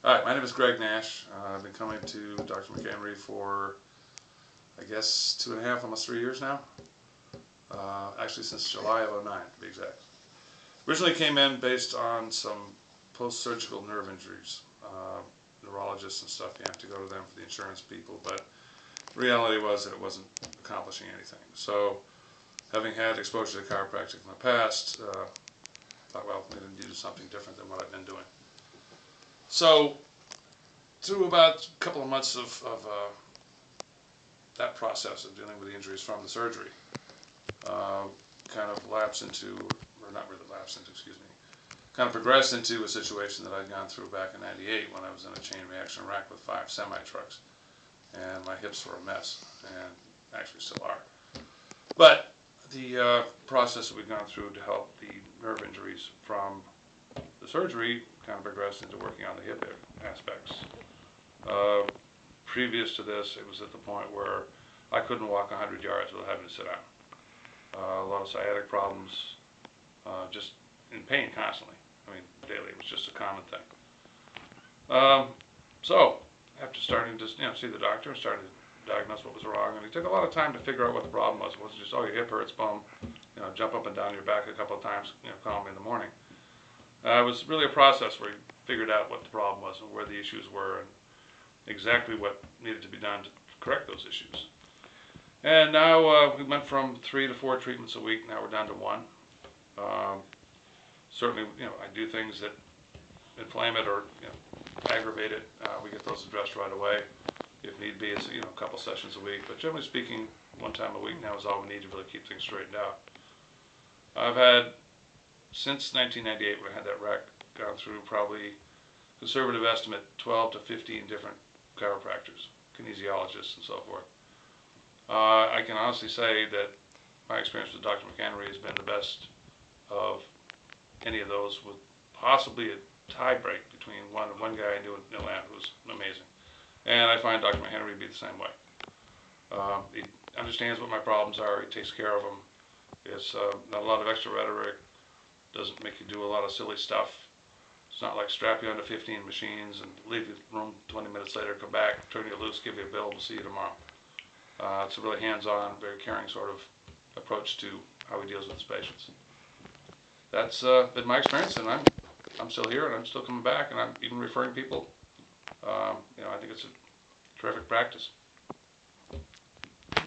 Hi, my name is Greg Nash. I've been coming to Dr. McHenry for, I guess, 2.5, almost 3 years now. Actually, since July of '09, to be exact. Originally came in based on some post-surgical nerve injuries. Neurologists and stuff, you have to go to them for the insurance people, but reality was that it wasn't accomplishing anything. So, having had exposure to chiropractic in the past, thought, well, we need to do something different than what I've been doing. So, through about a couple of months of that process of dealing with the injuries from the surgery, kind of lapsed into, or not really lapsed into, excuse me, kind of progressed into a situation that I'd gone through back in '98 when I was in a chain reaction rack with 5 semi-trucks. And my hips were a mess, and actually still are. But the process that we've gone through to help the nerve injuries from the surgery kind of progressed into working on the hip aspects. Previous to this, it was at the point where I couldn't walk 100 yards without having to sit down. A lot of sciatic problems, just in pain constantly. I mean, daily. It was just a common thing. So, after starting to see the doctor and starting to diagnose what was wrong, and it took a lot of time to figure out what the problem was. It wasn't just, oh, your hip hurts, boom, jump up and down your back a couple of times, call me in the morning. It was really a process where he figured out what the problem was and where the issues were and exactly what needed to be done to correct those issues. And now we went from 3 to 4 treatments a week. Now we're down to 1. Certainly, I do things that inflame it or aggravate it. We get those addressed right away. If need be, it's a couple sessions a week. But generally speaking, 1 time a week now is all we need to really keep things straightened out. I've had, since 1998 when I had that rack, gone through probably, conservative estimate, 12 to 15 different chiropractors, kinesiologists, and so forth. I can honestly say that my experience with Dr. McHenry has been the best of any of those, with possibly a tie break between one guy I knew in Atlanta who was amazing. And I find Dr. McHenry to be the same way. He understands what my problems are, he takes care of them. It's not a lot of extra rhetoric, doesn't make you do a lot of silly stuff. It's not like strap you onto 15 machines and leave you in the room 20 minutes later, come back, turn you loose, give you a bill, we'll see you tomorrow. It's a really hands-on, very caring sort of approach to how he deals with his patients. That's been my experience, and I'm still here, and I'm still coming back, and I'm even referring people. I think it's a terrific practice.